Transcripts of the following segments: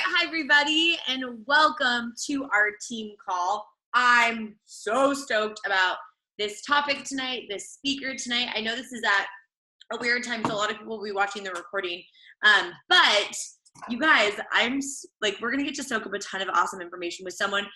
Hi, everybody, and welcome to our team call. I'm so stoked about this topic tonight, this speaker tonight. I know this is at a weird time, so a lot of people will be watching the recording. But you guys, we're going to get to soak up a ton of awesome information with someone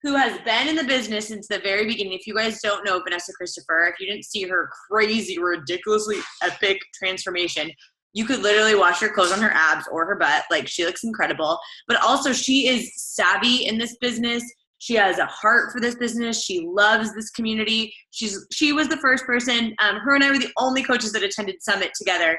who has been in the business since the very beginning. If you guys don't know Vanessa Christopher, if you didn't see her crazy, ridiculously epic transformation, you could literally wash your clothes on her abs or her butt. Like, she looks incredible. But also, she is savvy in this business. She has a heart for this business. She loves this community. She was the first person. Her and I were the only coaches that attended Summit together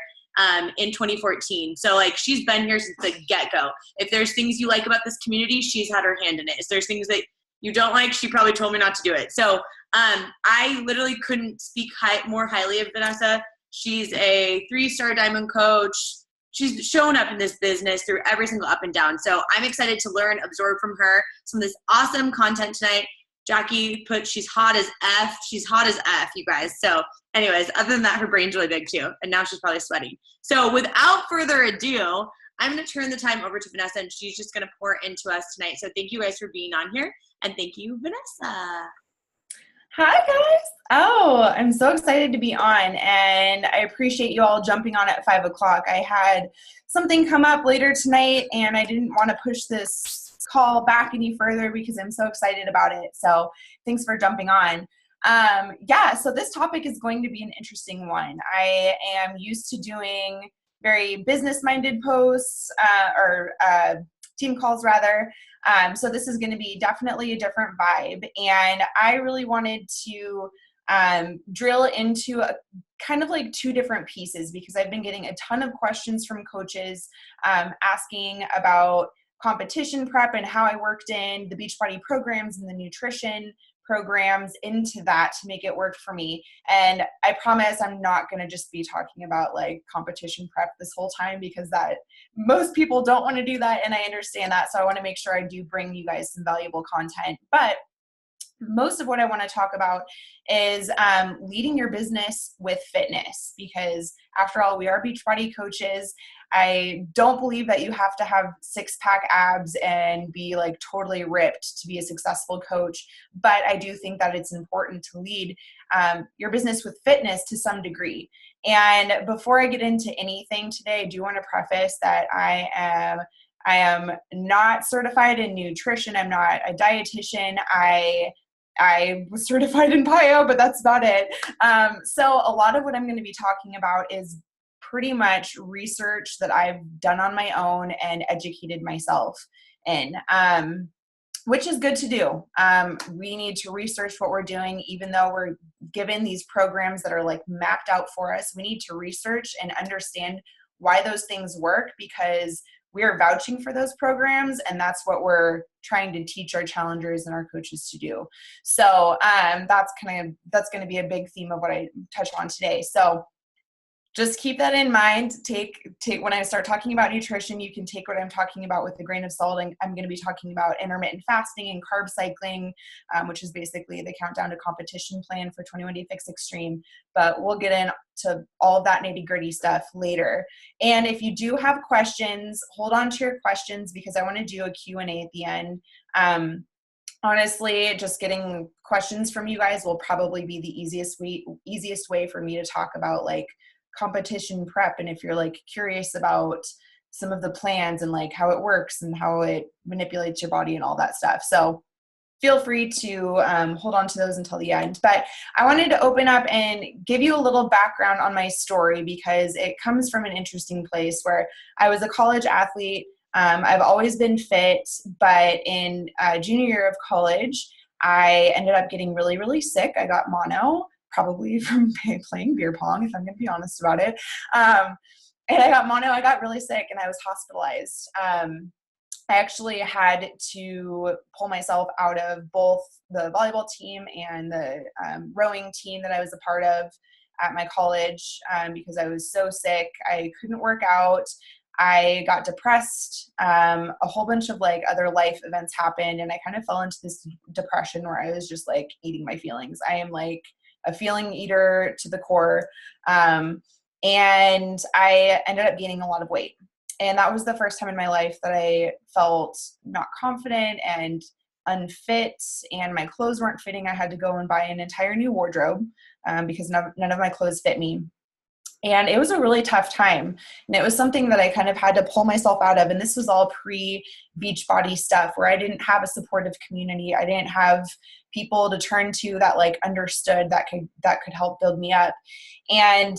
in 2014. So, she's been here since the get-go. If there's things you like about this community, she's had her hand in it. If there's things that you don't like, she probably told me not to do it. So, I literally couldn't speak more highly of Vanessa. She's a 3-star diamond coach. She's shown up in this business through every single up and down. So I'm excited to learn, absorb from her some of this awesome content tonight. Jackie put, she's hot as F. She's hot as F, you guys. So anyways, other than that, her brain's really big too. And now she's probably sweating. So without further ado, I'm going to turn the time over to Vanessa, and she's just going to pour into us tonight. So thank you guys for being on here. And thank you, Vanessa. Hi, guys. Oh, I'm so excited to be on, and I appreciate you all jumping on at 5 o'clock. I had something come up later tonight, and I didn't want to push this call back any further because I'm so excited about it. So thanks for jumping on. So this topic is going to be an interesting one. I am used to doing very business-minded posts or team calls rather. So this is going to be definitely a different vibe. And I really wanted to drill into kind of like 2 different pieces, because I've been getting a ton of questions from coaches asking about competition prep and how I worked in the Beachbody programs and the nutrition programs into that to make it work for me. And I promise I'm not going to just be talking about like competition prep this whole time, because that most people don't want to do that, and I understand that. So I want to make sure I do bring you guys some valuable content. But most of what I want to talk about is leading your business with fitness, because after all, we are Beachbody coaches. I don't believe that you have to have 6-pack abs and be like totally ripped to be a successful coach, but I do think that it's important to lead your business with fitness to some degree. And before I get into anything today, I do want to preface that I am not certified in nutrition. I'm not a dietitian. I was certified in bio, but that's about it. So a lot of what I'm going to be talking about is pretty much research that I've done on my own and educated myself in, which is good to do. We need to research what we're doing, even though we're given these programs that are like mapped out for us. We need to research and understand why those things work, because we are vouching for those programs, and that's what we're trying to teach our challengers and our coaches to do. So that's going to be a big theme of what I touch on today. So just keep that in mind. Take when I start talking about nutrition, you can take what I'm talking about with a grain of salt. And I'm going to be talking about intermittent fasting and carb cycling, which is basically the countdown to competition plan for 21 Day Fix Extreme. But we'll get into all of that nitty gritty stuff later. And if you do have questions, hold on to your questions, because I want to do a Q&A at the end. Honestly, just getting questions from you guys will probably be the easiest way for me to talk about like competition prep. And if you're like curious about some of the plans and like how it works and how it manipulates your body and all that stuff, so feel free to hold on to those until the end. But I wanted to open up and give you a little background on my story, because it comes from an interesting place where I was a college athlete. I've always been fit, but in junior year of college, I ended up getting really, really sick. I got mono, probably from playing beer pong, if I'm going to be honest about it. And I got mono, I got really sick, and I was hospitalized. I actually had to pull myself out of both the volleyball team and the rowing team that I was a part of at my college because I was so sick. I couldn't work out. I got depressed. A whole bunch of like other life events happened, and I kind of fell into this depression where I was just like eating my feelings. I am like a feeling eater to the core. And I ended up gaining a lot of weight. And that was the first time in my life that I felt not confident and unfit, and my clothes weren't fitting. I had to go and buy an entire new wardrobe because none of my clothes fit me. And it was a really tough time. And it was something that I kind of had to pull myself out of. And this was all pre Beachbody stuff, where I didn't have a supportive community. I didn't have people to turn to that like understood that could help build me up. And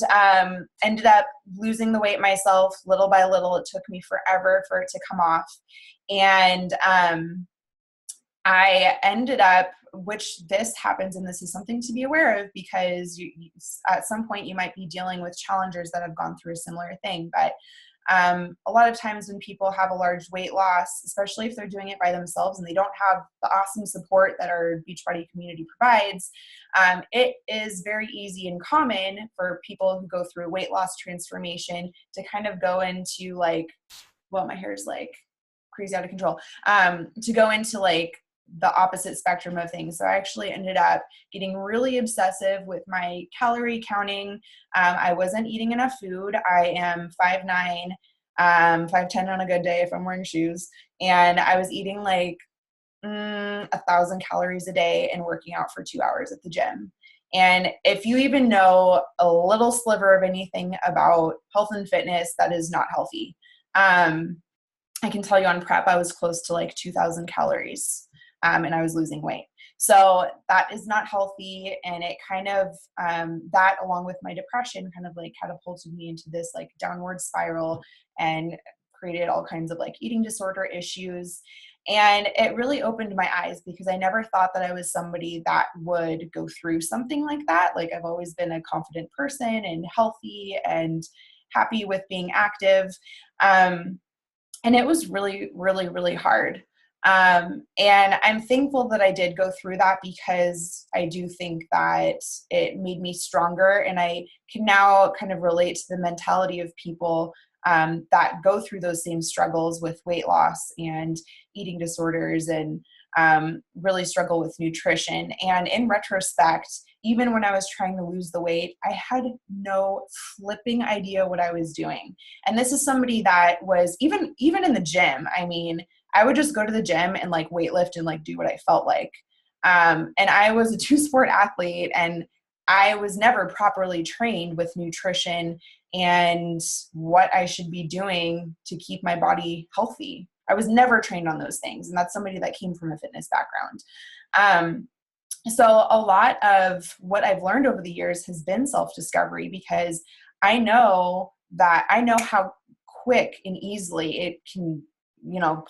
ended up losing the weight myself little by little. It took me forever for it to come off. And I ended up, which this happens, and this is something to be aware of, because at some point you might be dealing with challengers that have gone through a similar thing. But a lot of times when people have a large weight loss, especially if they're doing it by themselves and they don't have the awesome support that our Beachbody community provides, it is very easy and common for people who go through a weight loss transformation to kind of go into like, well, my hair is like crazy out of control, to go into like the opposite spectrum of things. So I actually ended up getting really obsessive with my calorie counting. I wasn't eating enough food. I am 5'9", 5'10" on a good day if I'm wearing shoes. And I was eating like 1,000 calories a day and working out for 2 hours at the gym. And if you even know a little sliver of anything about health and fitness, that is not healthy. I can tell you on prep, I was close to like 2,000 calories. And I was losing weight. So that is not healthy. And it kind of, that along with my depression kind of like catapulted me into this like downward spiral and created all kinds of like eating disorder issues. And it really opened my eyes, because I never thought that I was somebody that would go through something like that. Like I've always been a confident person and healthy and happy with being active. And it was really, really, really hard. And I'm thankful that I did go through that, because I do think that it made me stronger, and I can now kind of relate to the mentality of people that go through those same struggles with weight loss and eating disorders, and really struggle with nutrition. And in retrospect, even when I was trying to lose the weight, I had no flipping idea what I was doing. And this is somebody that was even in the gym. I mean, I would just go to the gym and like weightlift and like do what I felt like. And I was a 2-sport athlete, and I was never properly trained with nutrition and what I should be doing to keep my body healthy. I was never trained on those things. And that's somebody that came from a fitness background. So a lot of what I've learned over the years has been self-discovery, because I know how quick and easily it can,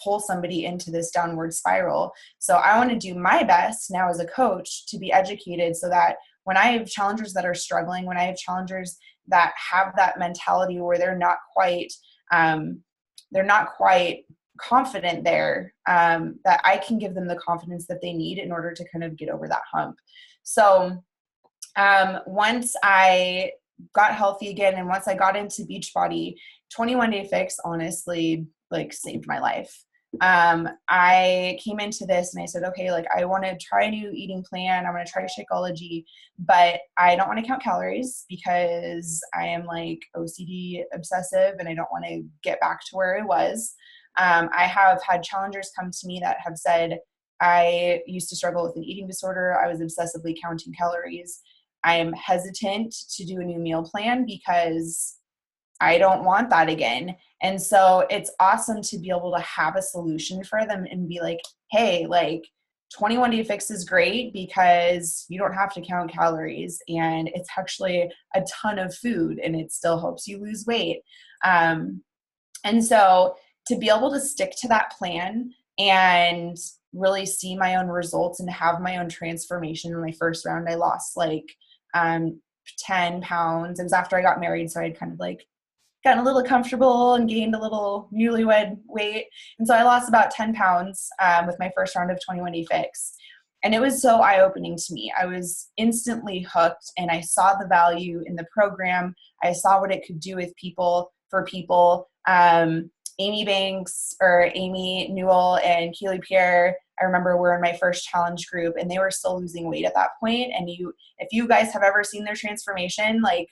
pull somebody into this downward spiral. So I want to do my best now as a coach to be educated, so that when I have challengers that are struggling, when I have challengers that have that mentality where they're not quite confident there, that I can give them the confidence that they need in order to kind of get over that hump. So once I got healthy again, and once I got into Beachbody, 21 Day Fix honestly like saved my life. I came into this and I said, okay, like I want to try a new eating plan. I'm going to try Shakeology, but I don't want to count calories, because I am like OCD obsessive and I don't want to get back to where I was. I have had challengers come to me that have said, I used to struggle with an eating disorder. I was obsessively counting calories. I am hesitant to do a new meal plan because I don't want that again. And so it's awesome to be able to have a solution for them and be like, hey, like 21 Day Fix is great because you don't have to count calories, and it's actually a ton of food, and it still helps you lose weight. And so to be able to stick to that plan and really see my own results and have my own transformation. In my first round, I lost like 10 pounds. It was after I got married, so I'd kind of like gotten a little comfortable and gained a little newlywed weight. And so I lost about 10 pounds with my first round of 21 Day Fix. And it was so eye-opening to me. I was instantly hooked, and I saw the value in the program. I saw what it could do with people, for people. Amy Newell and Keely Pierre, I remember, were in my first challenge group, and they were still losing weight at that point. And if you guys have ever seen their transformation, like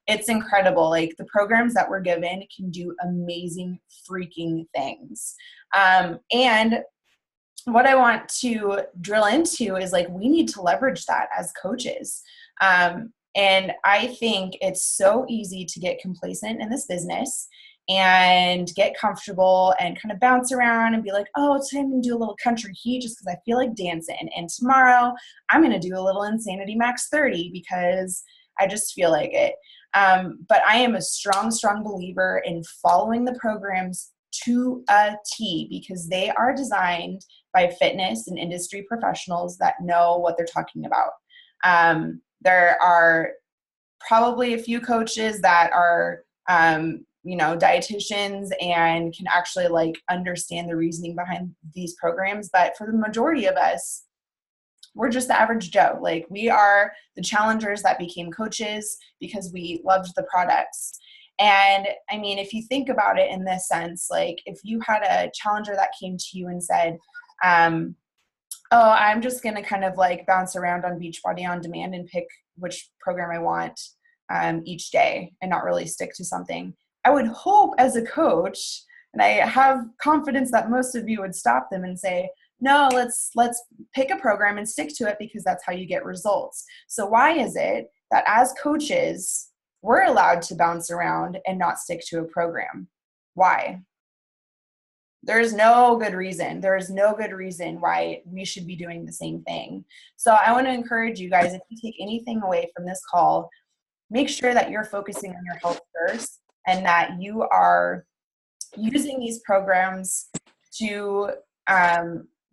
it's incredible. Like the programs that we're given can do amazing freaking things. And what I want to drill into is like, we need to leverage that as coaches. And I think it's so easy to get complacent in this business and get comfortable and kind of bounce around and be like, oh, today I'm going to do a little country heat just because I feel like dancing. And tomorrow I'm going to do a little Insanity Max 30 because I just feel like it. But I am a strong, strong believer in following the programs to a T because they are designed by fitness and industry professionals that know what they're talking about. There are probably a few coaches that are, dietitians and can actually like understand the reasoning behind these programs. But for the majority of us, we're just the average Joe. Like we are the challengers that became coaches because we loved the products. And I mean, if you think about it in this sense, like if you had a challenger that came to you and said, oh, I'm just going to kind of like bounce around on Beachbody On Demand and pick which program I want each day and not really stick to something. I would hope as a coach, and I have confidence that most of you would stop them and say, no, let's pick a program and stick to it because that's how you get results. So why is it that as coaches, we're allowed to bounce around and not stick to a program? Why? There's no good reason. There is no good reason why we should be doing the same thing. So I want to encourage you guys, if you take anything away from this call, make sure that you're focusing on your health first and that you are using these programs to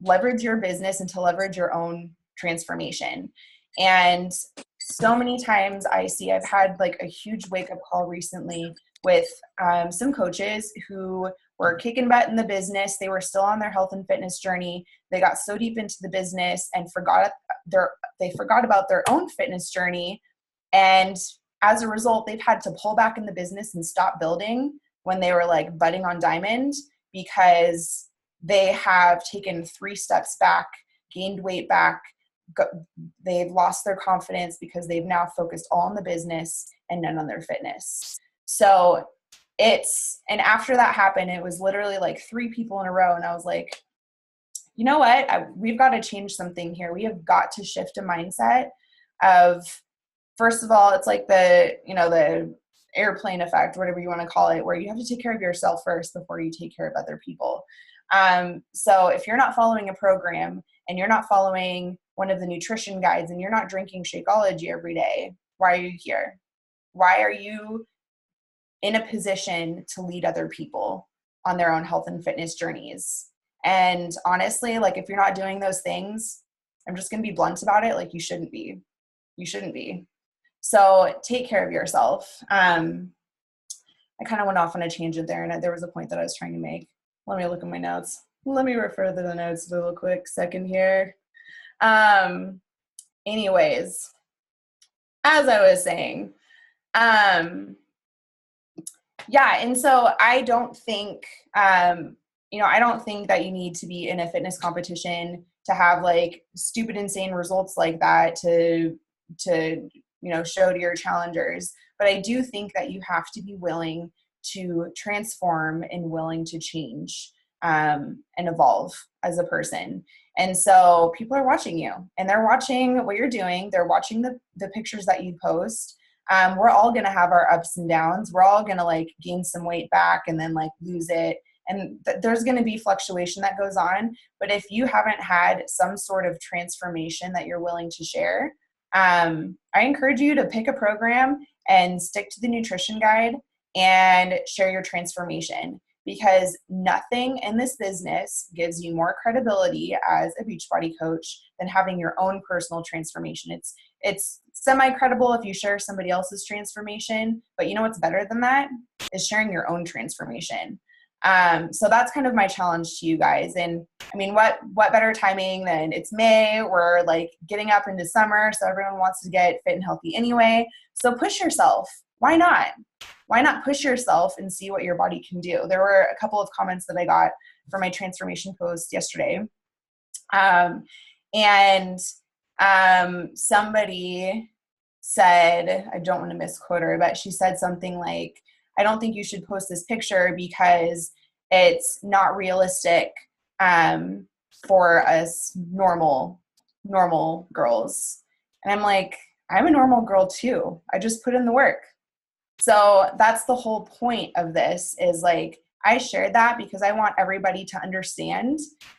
leverage your business and to leverage your own transformation. And so many times I've had like a huge wake up call recently with some coaches who were kicking butt in the business. They were still on their health and fitness journey. They got so deep into the business and forgot about their own fitness journey. And as a result, they've had to pull back in the business and stop building when they were like budding on diamond because they have taken 3 steps back, gained weight back. They've lost their confidence because they've now focused all on the business and none on their fitness. So and after that happened, it was literally like 3 people in a row. And I was like, you know what? We've got to change something here. We have got to shift a mindset of, first of all, it's like the airplane effect, whatever you want to call it, where you have to take care of yourself first before you take care of other people. So if you're not following a program and you're not following one of the nutrition guides and you're not drinking Shakeology every day, why are you here? Why are you in a position to lead other people on their own health and fitness journeys? And honestly, like if you're not doing those things, I'm just going to be blunt about it. Like you shouldn't be. So take care of yourself. I kind of went off on a tangent there and there was a point that I was trying to make. Let me look at my notes. Let me refer to the notes a little quick second here. Anyways, as I was saying, yeah. And so I don't think, I don't think that you need to be in a fitness competition to have like stupid, insane results like that to show to your challengers. But I do think that you have to be willing to transform and willing to change and evolve as a person. And so people are watching you and they're watching what you're doing. They're watching the pictures that you post. We're all going to have our ups and downs. We're all going to like gain some weight back and then like lose it. And there's going to be fluctuation that goes on. But if you haven't had some sort of transformation that you're willing to share, I encourage you to pick a program and stick to the nutrition guide and share your transformation, because nothing in this business gives you more credibility as a Beachbody coach than having your own personal transformation. It's semi-credible if you share somebody else's transformation, but you know what's better than that is sharing your own transformation. So that's kind of my challenge to you guys. And I mean, what better timing than it's May, we're like getting up into summer. So everyone wants to get fit and healthy anyway. So push yourself. Why not? Why not push yourself and see what your body can do? There were a couple of comments that I got for my transformation post yesterday. Somebody said, I don't want to misquote her, but she said something like, I don't think you should post this picture because it's not realistic for us normal girls. And I'm like, I'm a normal girl too. I just put in the work. So that's the whole point of this, is like, I shared that because I want everybody to understand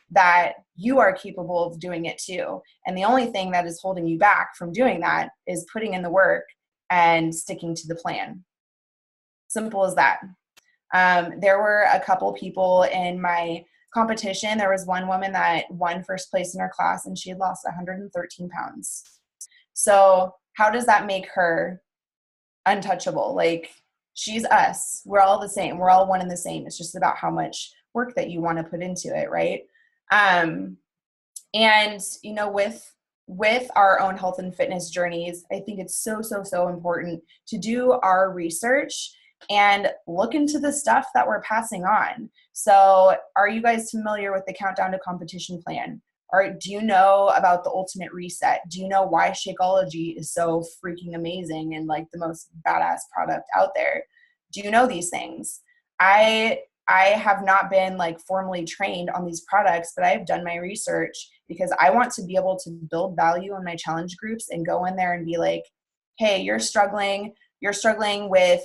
that you are capable of doing it too. And the only thing that is holding you back from doing that is putting in the work and sticking to the plan. Simple as that. There were a couple people in my competition. There was one woman that won first place in her class, and she had lost 113 pounds. So how does that make her untouchable? Like, she's us. We're all the same. We're all one and the same. It's just about how much work that you want to put into it, right? And you know, with our own health and fitness journeys, I think it's so important to do our research and look into the stuff that we're passing on. So are you guys familiar with the Countdown to Competition plan? Or do you know about the Ultimate Reset? Do you know why Shakeology is so freaking amazing and like the most badass product out there? Do you know these things? I have not been like formally trained on these products, but I've done my research because I want to be able to build value in my challenge groups and go in there and be like, hey, you're struggling with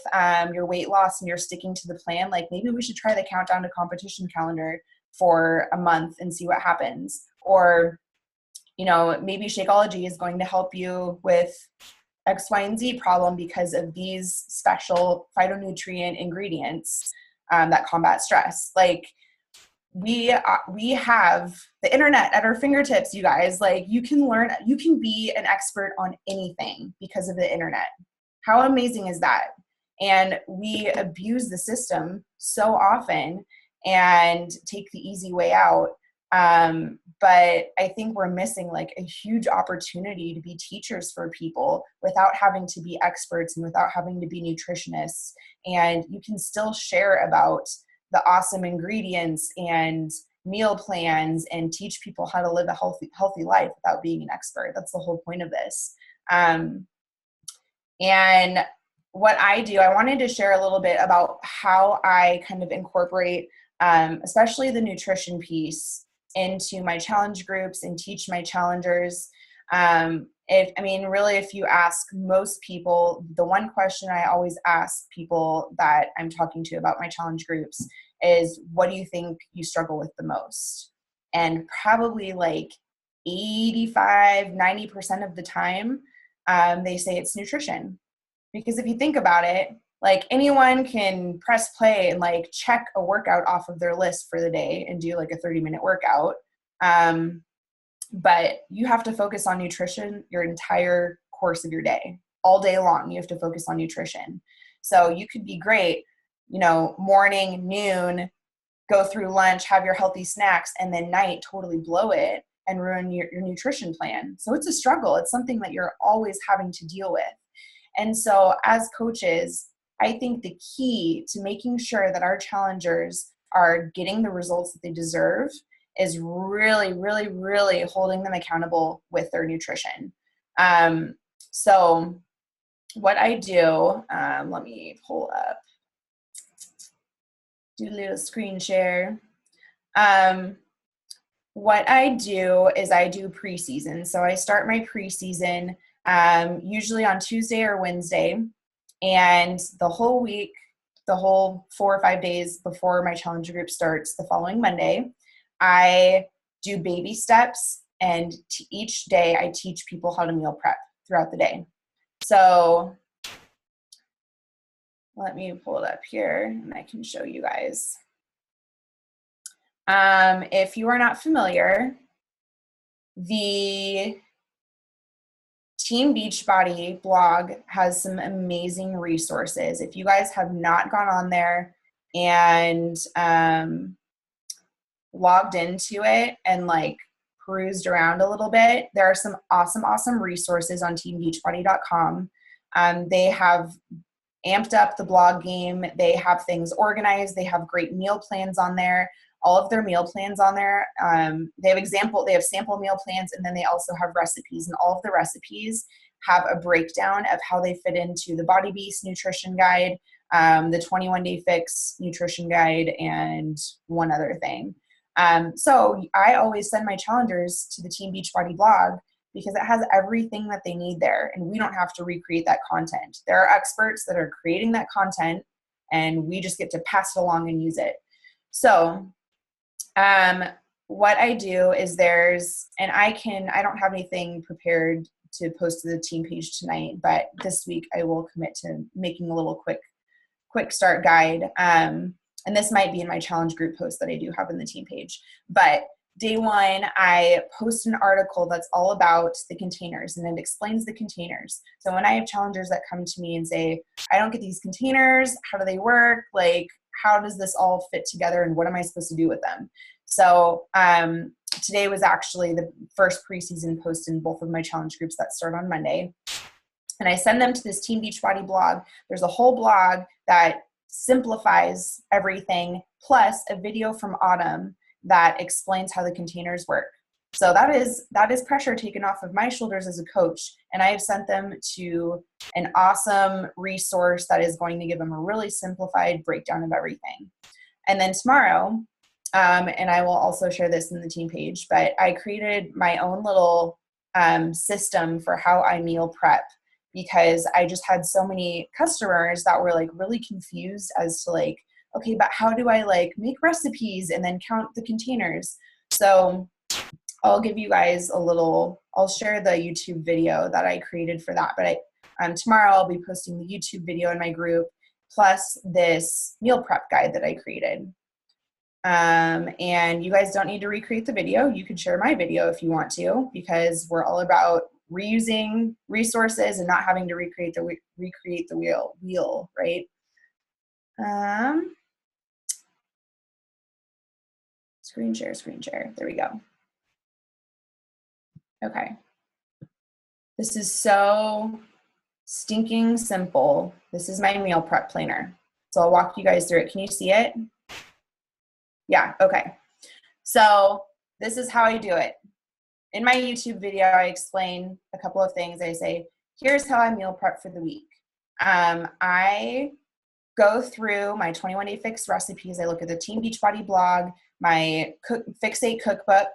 your weight loss and you're sticking to the plan. Like, maybe we should try the Countdown to Competition calendar for a month and see what happens. Or, you know, maybe Shakeology is going to help you with X, Y, and Z problem because of these special phytonutrient ingredients that combat stress. Like, we have the internet at our fingertips, you guys. Like, you can learn, you can be an expert on anything because of the internet. How amazing is that? And we abuse the system so often and take the easy way out. But I think we're missing like a huge opportunity to be teachers for people without having to be experts and without having to be nutritionists. And you can still share about the awesome ingredients and meal plans and teach people how to live a healthy life without being an expert. That's the whole point of this. And what I do, I wanted to share a little bit about how I kind of incorporate, especially the nutrition piece, into my challenge groups and teach my challengers. If you ask most people, the one question I always ask people that I'm talking to about my challenge groups is, what do you think you struggle with the most? And probably like 85-90% of the time, they say it's nutrition. Because if you think about it, like, anyone can press play and like check a workout off of their list for the day and do like a 30-minute workout. But you have to focus on nutrition your entire course of your day. All day long, you have to focus on nutrition. So you could be great, you know, morning, noon, go through lunch, have your healthy snacks, and then night totally blow it and ruin your nutrition plan. So it's a struggle. It's something that you're always having to deal with. And so as coaches, I think the key to making sure that our challengers are getting the results that they deserve is really holding them accountable with their nutrition. So what I do, let me pull up, do a little screen share. What I do is I do preseason. So I start my preseason usually on Tuesday or Wednesday, and the whole week, the whole 4 or 5 days before my challenge group starts the following Monday, I do baby steps, and each day I teach people how to meal prep throughout the day. So let me pull it up here and I can show you guys. If you are not familiar, the Team Beachbody blog has some amazing resources. If you guys have not gone on there and logged into it and like perused around a little bit, there are some awesome resources on teambeachbody.com. They have amped up the blog game. They have things organized. They have great meal plans on there. All of their meal plans on there. They have sample meal plans, and then they also have recipes, and all of the recipes have a breakdown of how they fit into the Body Beast nutrition guide, the 21-day fix nutrition guide, and one other thing. So I always send my challengers to the Team Beachbody blog because it has everything that they need there, and we don't have to recreate that content. There are experts that are creating that content, and we just get to pass it along and use it. So what I do is I don't have anything prepared to post to the team page tonight, but this week I will commit to making a little quick start guide. And this might be in my challenge group post that I do have in the team page. But day one, I post an article that's all about the containers, and it explains the containers. So when I have challengers that come to me and say, I don't get these containers, how do they work? Like, how does this all fit together, and what am I supposed to do with them? So today was actually the first preseason post in both of my challenge groups that start on Monday. And I send them to this Team Beachbody blog. There's a whole blog that simplifies everything, plus a video from Autumn that explains how the containers work. So that is pressure taken off of my shoulders as a coach. And I have sent them to an awesome resource that is going to give them a really simplified breakdown of everything. And then tomorrow, and I will also share this in the team page, but I created my own little system for how I meal prep, because I just had so many customers that were like really confused as to like, okay, but how do I like make recipes and then count the containers? So I'll give you guys I'll share the YouTube video that I created for that. But tomorrow I'll be posting the YouTube video in my group, plus this meal prep guide that I created. And you guys don't need to recreate the video. You can share my video if you want to, because we're all about reusing resources and not having to recreate the wheel, right? Screen share. There we go. Okay. This is so stinking simple. This is my meal prep planner. So I'll walk you guys through it. Can you see it? Yeah, okay. So this is how I do it. In my YouTube video, I explain a couple of things. I say, here's how I meal prep for the week. I go through my 21-day fix recipes. I look at the Team Beachbody blog, my Fixate cookbook,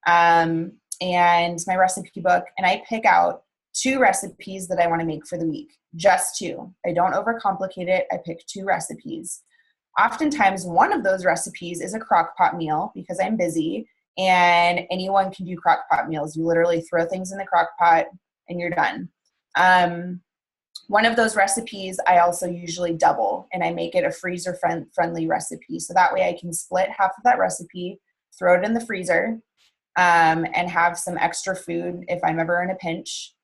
and my recipe book, and I pick out 2 recipes that I want to make for the week. Just 2. I don't overcomplicate it. I pick 2 recipes. Oftentimes, one of those recipes is a crock pot meal because I'm busy, and anyone can do crock pot meals. You literally throw things in the crock pot and you're done. One of those recipes I also usually double, and I make it a freezer friendly recipe. So that way I can split half of that recipe, throw it in the freezer, and have some extra food if I'm ever in a pinch.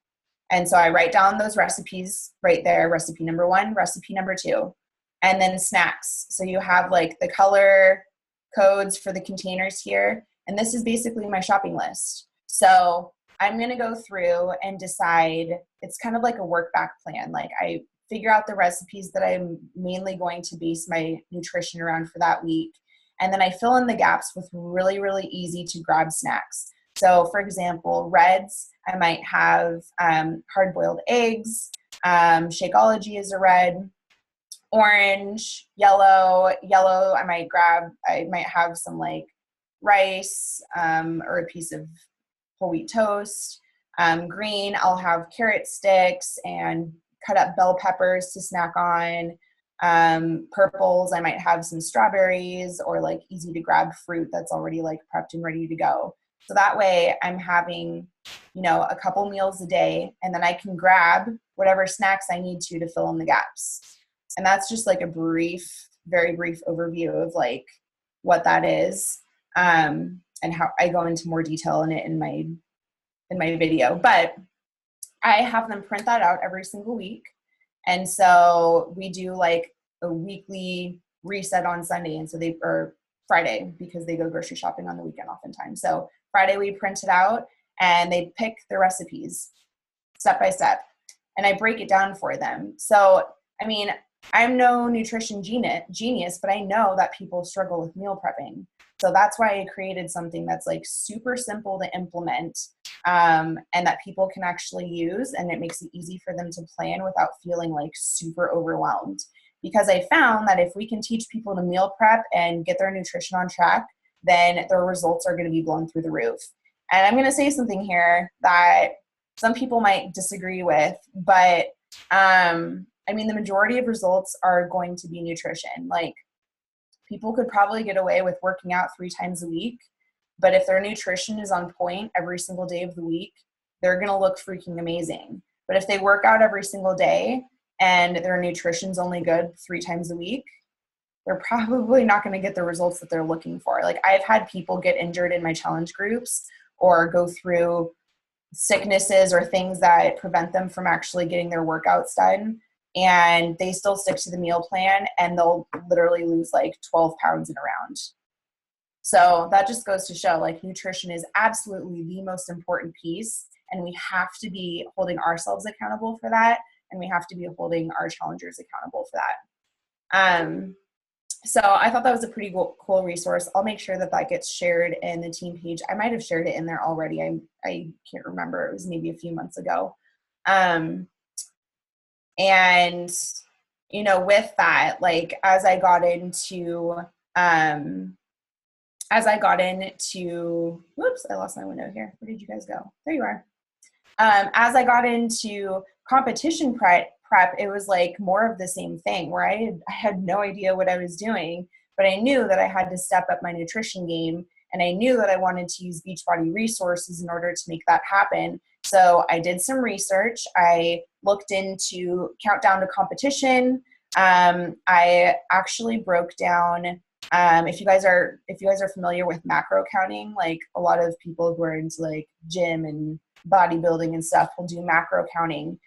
And so I write down those recipes right there, recipe number 1, recipe number 2, and then snacks. So you have like the color codes for the containers here. And this is basically my shopping list. So I'm going to go through and decide, it's kind of like a work back plan. Like I figure out the recipes that I'm mainly going to base my nutrition around for that week. And then I fill in the gaps with really, really easy to grab snacks. So for example, reds, I might have hard-boiled eggs. Shakeology is a red. Orange, yellow, I might have some like rice or a piece of whole wheat toast. Green, I'll have carrot sticks and cut up bell peppers to snack on. Purples, I might have some strawberries or like easy to grab fruit that's already like prepped and ready to go. So that way I'm having, a couple meals a day, and then I can grab whatever snacks I need to fill in the gaps. And that's just like a very brief overview of like what that is, and how I go into more detail in it in my video. But I have them print that out every single week. And so we do like a weekly reset on Sunday, and so or Friday, because they go grocery shopping on the weekend oftentimes. So Friday we print it out and they pick the recipes step by step, and I break it down for them. So, I mean, I'm no nutrition genius, but I know that people struggle with meal prepping. So that's why I created something that's like super simple to implement. and that people can actually use, and it makes it easy for them to plan without feeling like super overwhelmed. Because I found that if we can teach people to meal prep and get their nutrition on track, then their results are going to be blown through the roof. And I'm going to say something here that some people might disagree with, but I mean, the majority of results are going to be nutrition. Like, people could probably get away with working out 3 times a week, but if their nutrition is on point every single day of the week, they're going to look freaking amazing. But if they work out every single day and their nutrition's only good 3 times a week, they're probably not going to get the results that they're looking for. Like, I've had people get injured in my challenge groups or go through sicknesses or things that prevent them from actually getting their workouts done, and they still stick to the meal plan, and they'll literally lose like 12 pounds in a round. So that just goes to show, like, nutrition is absolutely the most important piece, and we have to be holding ourselves accountable for that, and we have to be holding our challengers accountable for that. So I thought that was a pretty cool resource. I'll make sure that that gets shared in the team page. I might have shared it in there already. I can't remember. It was maybe a few months ago. And, you know, with that, like, as I got into, whoops, I lost my window here. Where did you guys go? There you are. As I got into competition prep, it was like more of the same thing, where I had no idea what I was doing, but I knew that I had to step up my nutrition game, and I knew that I wanted to use Beachbody resources in order to make that happen. So I did some research. I looked into Countdown to Competition. I actually broke down, if you guys are familiar with macro counting, like, a lot of people who are into like gym and bodybuilding and stuff will do macro counting.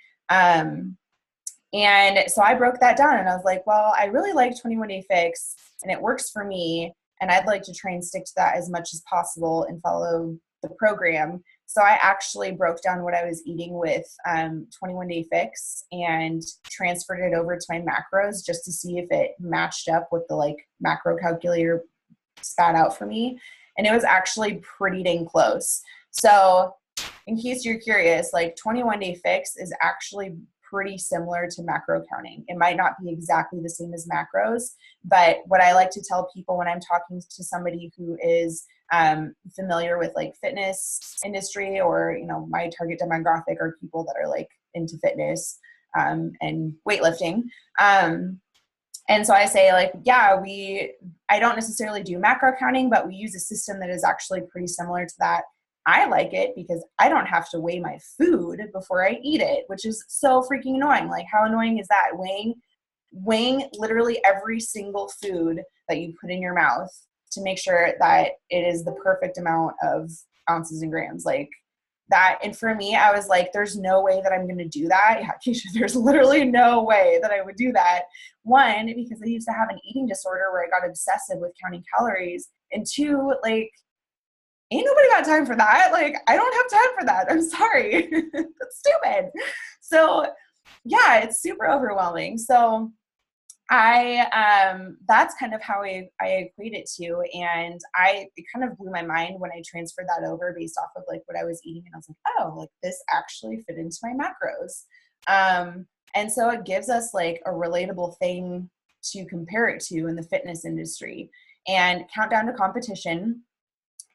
And so I broke that down, and I was like, well, I really like 21 Day Fix, and it works for me, and I'd like to try and stick to that as much as possible and follow the program. So I actually broke down what I was eating with 21 Day Fix and transferred it over to my macros just to see if it matched up with the like macro calculator spat out for me. And it was actually pretty dang close. So in case you're curious, like, 21 Day Fix is actually pretty similar to macro counting. It might not be exactly the same as macros, but what I like to tell people when I'm talking to somebody who is familiar with like fitness industry, or, you know, my target demographic are people that are like into fitness and weightlifting. And so I say, like, yeah, I don't necessarily do macro counting, but we use a system that is actually pretty similar to that. I like it because I don't have to weigh my food before I eat it, which is so freaking annoying. Like, how annoying is that? Weighing literally every single food that you put in your mouth to make sure that it is the perfect amount of ounces and grams. Like that. And for me, I was like, there's no way that I'm going to do that. Yeah, Keisha, there's literally no way that I would do that. One, because I used to have an eating disorder where I got obsessive with counting calories. And two, like, ain't nobody got time for that. Like, I don't have time for that. I'm sorry. That's stupid. So yeah, it's super overwhelming. So that's kind of how I equate it to. And it kind of blew my mind when I transferred that over based off of like what I was eating. And I was like, oh, like this actually fit into my macros. And so it gives us like a relatable thing to compare it to in the fitness industry. And Countdown to Competition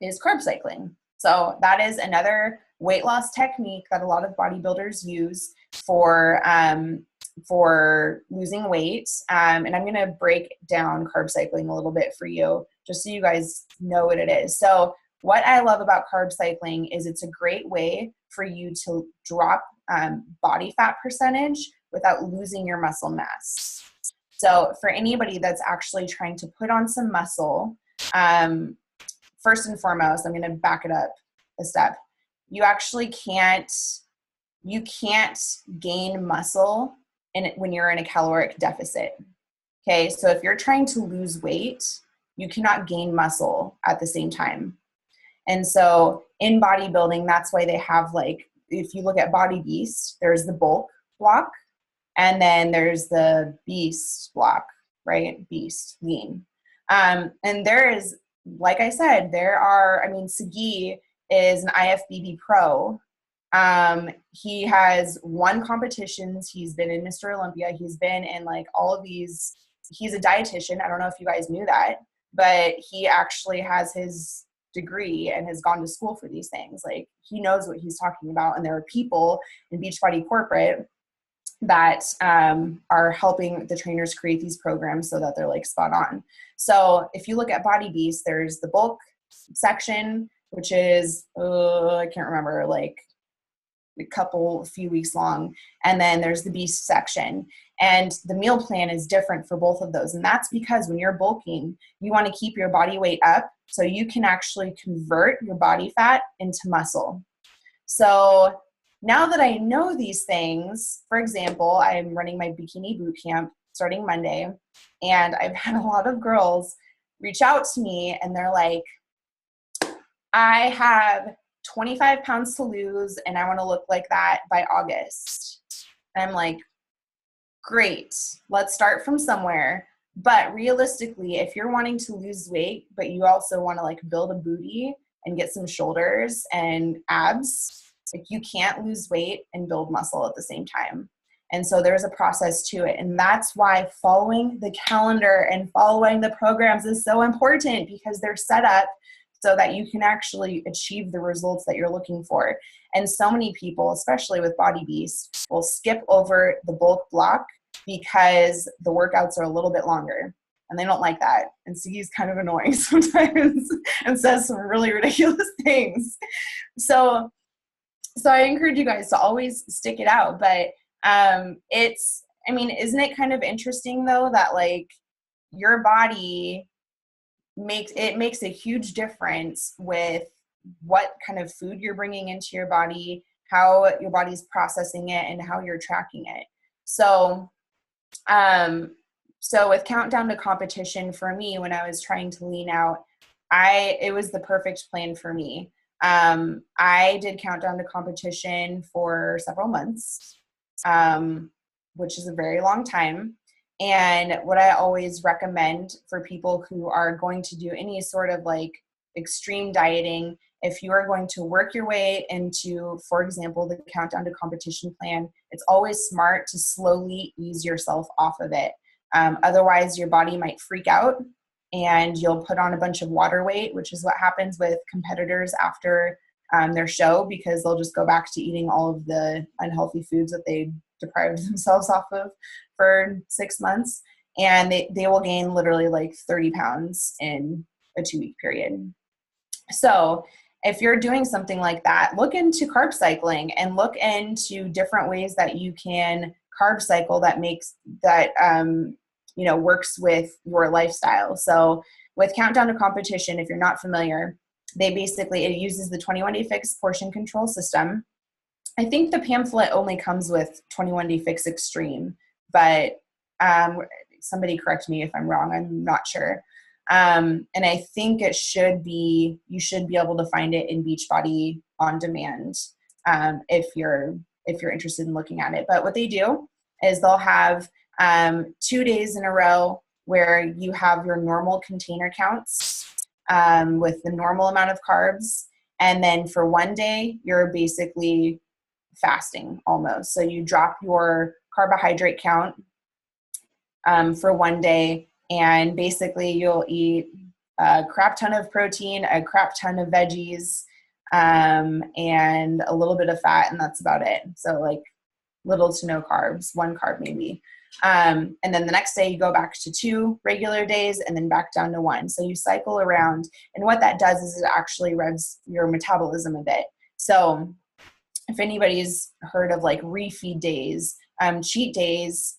is carb cycling. So that is another weight loss technique that a lot of bodybuilders use for losing weight. And I'm going to break down carb cycling a little bit for you, just so you guys know what it is. So what I love about carb cycling is it's a great way for you to drop body fat percentage without losing your muscle mass. So for anybody that's actually trying to put on some muscle, first and foremost, I'm going to back it up a step. You can't gain muscle when you're in a caloric deficit. Okay, so if you're trying to lose weight, you cannot gain muscle at the same time. And so in bodybuilding, that's why they have, like, if you look at Body Beast, there's the bulk block, and then there's the beast block, right? Beast, lean. And there is, like I said, Sagi is an IFBB pro. He has won competitions. He's been in Mr. Olympia. He's been in like all of these. He's a dietitian. I don't know if you guys knew that, but he actually has his degree and has gone to school for these things. Like, he knows what he's talking about. And there are people in Beachbody corporate that are helping the trainers create these programs so that they're like spot on. So if you look at Body Beast, there's the bulk section, which is, I can't remember, like a few weeks long. And then there's the beast section. And the meal plan is different for both of those. And that's because when you're bulking, you want to keep your body weight up so you can actually convert your body fat into muscle. So now that I know these things, for example, I'm running my bikini boot camp starting Monday, and I've had a lot of girls reach out to me and they're like, I have 25 pounds to lose and I want to look like that by August. And I'm like, great, let's start from somewhere. But realistically, if you're wanting to lose weight, but you also want to like build a booty and get some shoulders and abs, like, you can't lose weight and build muscle at the same time. And so there's a process to it. And that's why following the calendar and following the programs is so important, because they're set up so that you can actually achieve the results that you're looking for. And so many people, especially with Body Beast, will skip over the bulk block because the workouts are a little bit longer. And they don't like that. And so he's kind of annoying sometimes and says some really ridiculous things. So I encourage you guys to always stick it out. But isn't it kind of interesting though that like your body makes a huge difference with what kind of food you're bringing into your body, how your body's processing it, and how you're tracking it. So with Countdown to Competition, for me, when I was trying to lean out, it was the perfect plan for me. I did Countdown to Competition for several months, which is a very long time. And what I always recommend for people who are going to do any sort of like extreme dieting, if you are going to work your way into, for example, the Countdown to Competition plan, it's always smart to slowly ease yourself off of it. Otherwise, your body might freak out and you'll put on a bunch of water weight, which is what happens with competitors after their show, because they'll just go back to eating all of the unhealthy foods that they deprived themselves off of for 6 months. And they will gain literally like 30 pounds in a 2-week period. So if you're doing something like that, look into carb cycling and look into different ways that you can carb cycle that works with your lifestyle. So with Countdown to Competition, if you're not familiar, it uses the 21-day fix portion control system. I think the pamphlet only comes with 21-day fix extreme, but somebody correct me if I'm wrong. I'm not sure. And I think you should be able to find it in Beachbody on demand if you're interested in looking at it. But what they do is they'll have 2 days in a row where you have your normal container counts with the normal amount of carbs. And then for 1 day, you're basically fasting almost. So you drop your carbohydrate count for 1 day, and basically you'll eat a crap ton of protein, a crap ton of veggies, and a little bit of fat, and that's about it. So like little to no carbs, 1 carb maybe. And then the next day you go back to 2 regular days and then back down to 1. So you cycle around, and what that does is it actually revs your metabolism a bit. So if anybody's heard of like refeed days, cheat days,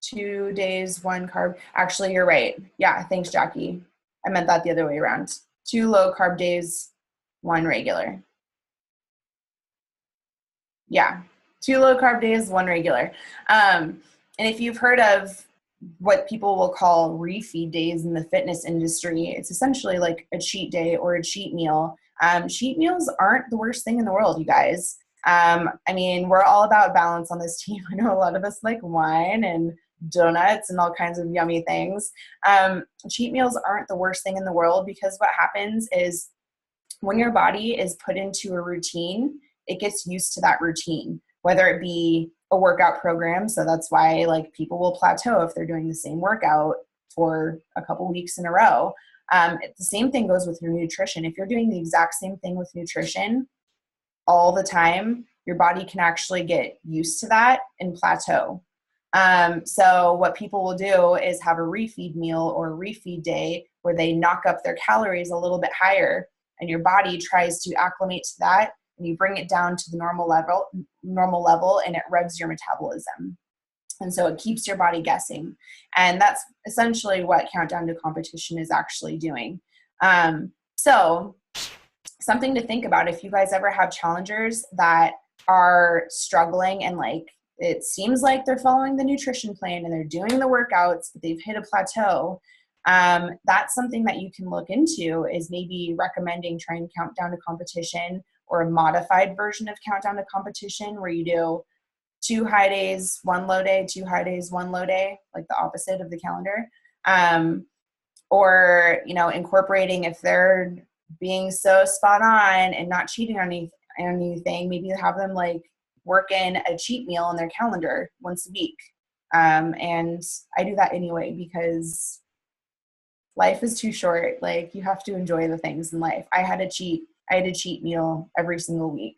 2 days, 1 carb. Actually, you're right. Yeah, thanks, Jackie. I meant that the other way around. 2 low carb days, 1 regular. Yeah, 2 low carb days, 1 regular. And if you've heard of what people will call refeed days in the fitness industry, it's essentially like a cheat day or a cheat meal. Cheat meals aren't the worst thing in the world, you guys. We're all about balance on this team. I know a lot of us like wine and donuts and all kinds of yummy things. Cheat meals aren't the worst thing in the world, because what happens is when your body is put into a routine, it gets used to that routine, whether it be a workout program. So that's why like people will plateau if they're doing the same workout for a couple weeks in a row. The same thing goes with your nutrition. If you're doing the exact same thing with nutrition all the time, your body can actually get used to that and plateau. So what people will do is have a refeed meal or a refeed day where they knock up their calories a little bit higher, and your body tries to acclimate to that, and you bring it down to the normal level, and it revs your metabolism. And so it keeps your body guessing. And that's essentially what Countdown to Competition is actually doing. So something to think about, if you guys ever have challengers that are struggling and like it seems like they're following the nutrition plan and they're doing the workouts, but they've hit a plateau, that's something that you can look into, is maybe recommending trying Countdown to Competition or a modified version of Countdown to Competition where you do 2 high days, 1 low day, 2 high days, 1 low day, like the opposite of the calendar. Or, incorporating, if they're being so spot on and not cheating on anything, maybe have them like work in a cheat meal in their calendar once a week. And I do that anyway, because life is too short. Like, you have to enjoy the things in life. I had a cheat meal every single week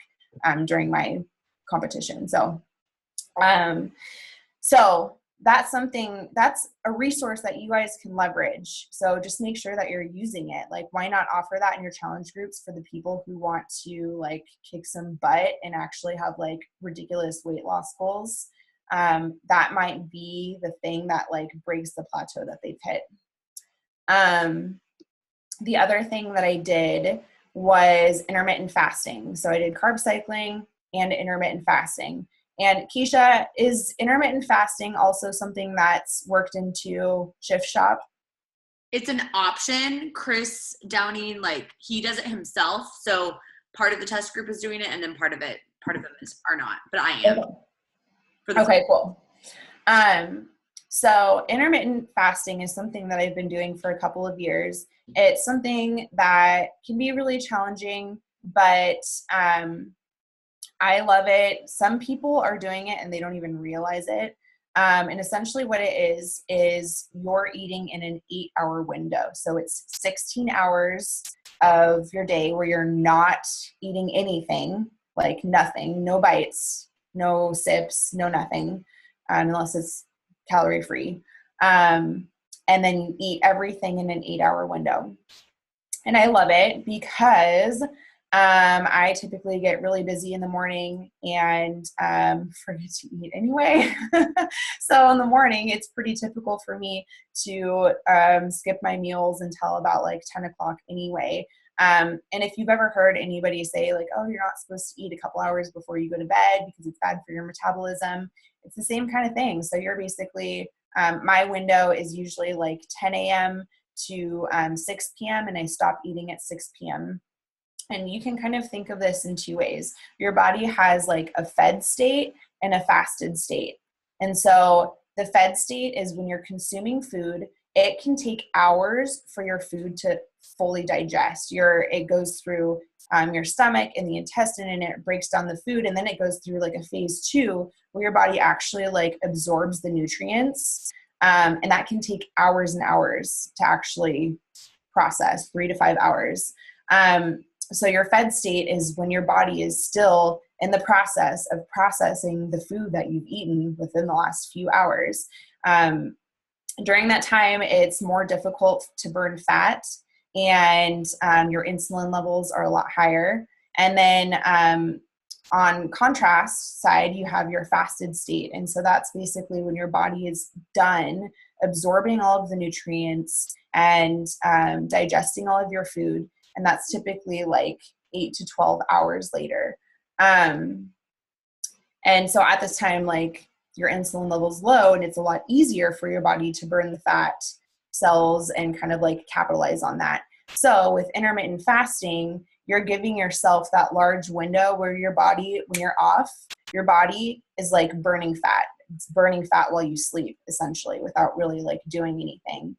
during my competition. So that's a resource that you guys can leverage. So just make sure that you're using it. Like, why not offer that in your challenge groups for the people who want to like kick some butt and actually have like ridiculous weight loss goals? That might be the thing that like breaks the plateau that they've hit. The other thing that I did was intermittent fasting. So I did carb cycling and intermittent fasting. And Keisha, is intermittent fasting also something that's worked into Shift Shop? It's an option. Chris Downing, like, he does it himself. So part of the test group is doing it, and then part of them are not. But I am. Okay, cool. So intermittent fasting is something that I've been doing for a couple of years. It's something that can be really challenging, but I love it. Some people are doing it and they don't even realize it. And essentially what it is you're eating in an 8-hour window. So it's 16 hours of your day where you're not eating anything, like nothing, no bites, no sips, no nothing, unless it's calorie free. And then you eat everything in an 8-hour window. And I love it because I typically get really busy in the morning and forget to eat anyway. So in the morning, it's pretty typical for me to skip my meals until about like 10 o'clock anyway. And if you've ever heard anybody say like, oh, you're not supposed to eat a couple hours before you go to bed because it's bad for your metabolism, it's the same kind of thing. So you're basically, my window is usually like 10 a.m. to 6 p.m. and I stop eating at 6 p.m. And you can kind of think of this in 2 ways. Your body has like a fed state and a fasted state. And so the fed state is when you're consuming food, it can take hours for your food to fully digest. It goes through your stomach and the intestine, and it breaks down the food. And then it goes through like a phase 2 where your body actually like absorbs the nutrients. And that can take hours and hours to actually process, 3 to 5 hours. So your fed state is when your body is still in the process of processing the food that you've eaten within the last few hours. During that time, it's more difficult to burn fat, and your insulin levels are a lot higher. And then on contrast side, you have your fasted state. And so that's basically when your body is done absorbing all of the nutrients and digesting all of your food. And that's typically like 8 to 12 hours later. And so at this time, like your insulin level's low, and it's a lot easier for your body to burn the fat cells and kind of like capitalize on that. So with intermittent fasting, you're giving yourself that large window where your body, when you're off, your body is like burning fat. It's burning fat while you sleep, essentially, without really like doing anything.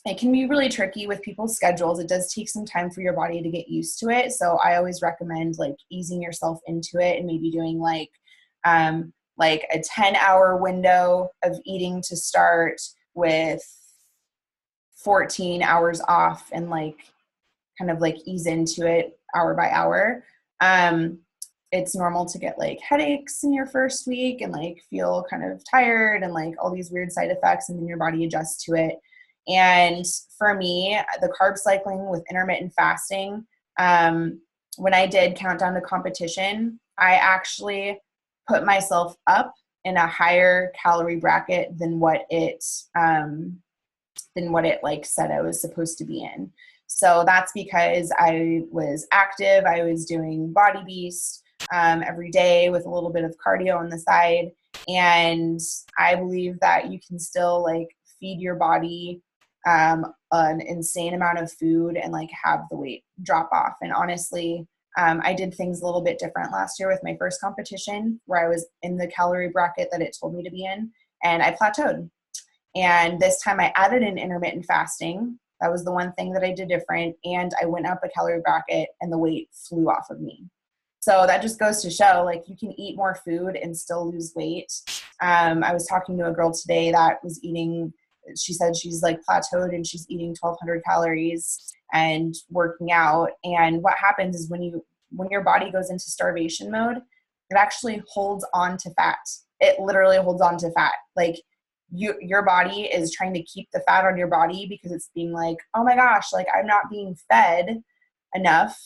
it can be really tricky with people's schedules. It does take some time for your body to get used to it. So I always recommend like easing yourself into it and maybe doing like a 10-hour window of eating to start with 14 hours off and like kind of like ease into it hour by hour. It's normal to get like headaches in your first week and like feel kind of tired and like all these weird side effects, and then your body adjusts to it. And for me, the carb cycling with intermittent fasting, when I did Countdown to Competition, I actually put myself up in a higher calorie bracket than what it like said I was supposed to be in. So that's because I was active. I was doing Body Beast every day with a little bit of cardio on the side. And I believe that you can still like feed your body an insane amount of food and like have the weight drop off. And honestly, I did things a little bit different last year with my first competition where I was in the calorie bracket that it told me to be in, and I plateaued. And this time I added in intermittent fasting. That was the one thing that I did different. And I went up a calorie bracket and the weight flew off of me. So that just goes to show like you can eat more food and still lose weight. I was talking to a girl today that was eating, she said she's like plateaued and she's eating 1,200 calories and working out. And what happens is when your body goes into starvation mode, it actually holds on to fat. It literally holds on to fat. Like your body is trying to keep the fat on your body because it's being like, oh my gosh, like I'm not being fed enough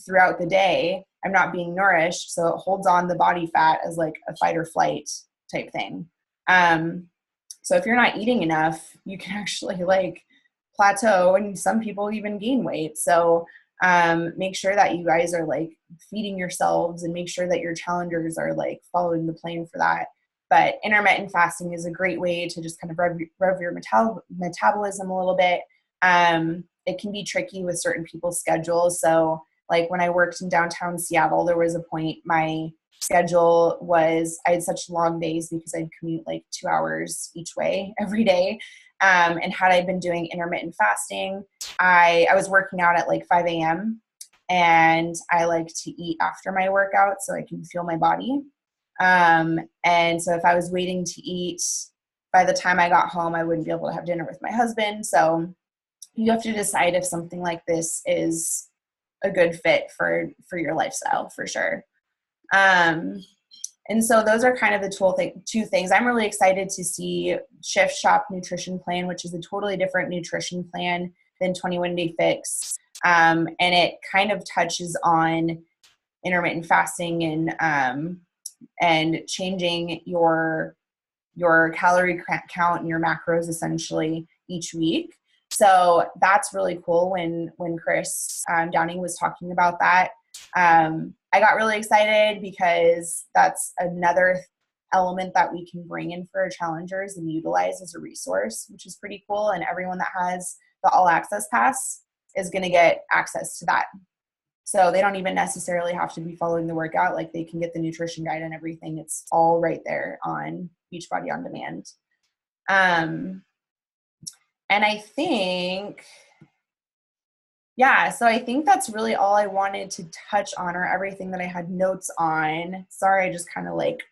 throughout the day. I'm not being nourished. So it holds on the body fat as like a fight or flight type thing. So if you're not eating enough, you can actually like plateau, and some people even gain weight. So make sure that you guys are like feeding yourselves and make sure that your challengers are like following the plan for that. But intermittent fasting is a great way to just kind of rev your metabolism a little bit. It can be tricky with certain people's schedules. So like when I worked in downtown Seattle, there was a point my schedule was, I had such long days because I'd commute like 2 hours each way every day. And had I been doing intermittent fasting, I was working out at like 5 a.m. and I like to eat after my workout so I can feel my body. And so if I was waiting to eat, by the time I got home, I wouldn't be able to have dinner with my husband. So you have to decide if something like this is a good fit for your lifestyle for sure. And so those are kind of the two things. I'm really excited to see Shift Shop Nutrition Plan, which is a totally different nutrition plan than 21 Day Fix. And it kind of touches on intermittent fasting and changing your calorie count and your macros essentially each week. So that's really cool. When Chris Downing was talking about that, I got really excited because that's another element that we can bring in for our challengers and utilize as a resource, which is pretty cool. And everyone that has the All Access Pass is going to get access to that. So they don't even necessarily have to be following the workout. Like they can get the nutrition guide and everything. It's all right there on Beachbody On Demand. And I think, so I think that's really all I wanted to touch on, or everything that I had notes on. Sorry, I just kind of like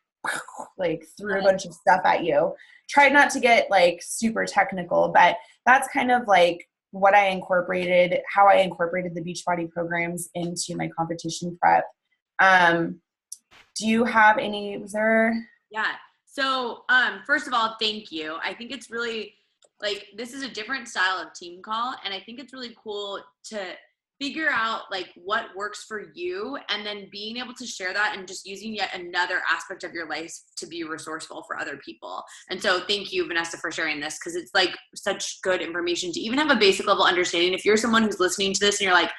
threw a bunch of stuff at you. Tried not to get like super technical, but that's kind of like how I incorporated the Beachbody programs into my competition prep. Do you have any, Yeah. So, first of all, thank you. I think it's really like, this is a different style of team call. And I think it's really cool to figure out like what works for you, and then being able to share that and just using yet another aspect of your life to be resourceful for other people. And so thank you, Vanessa, for sharing this, because it's like such good information to even have a basic level understanding. If you're someone who's listening to this and you're like,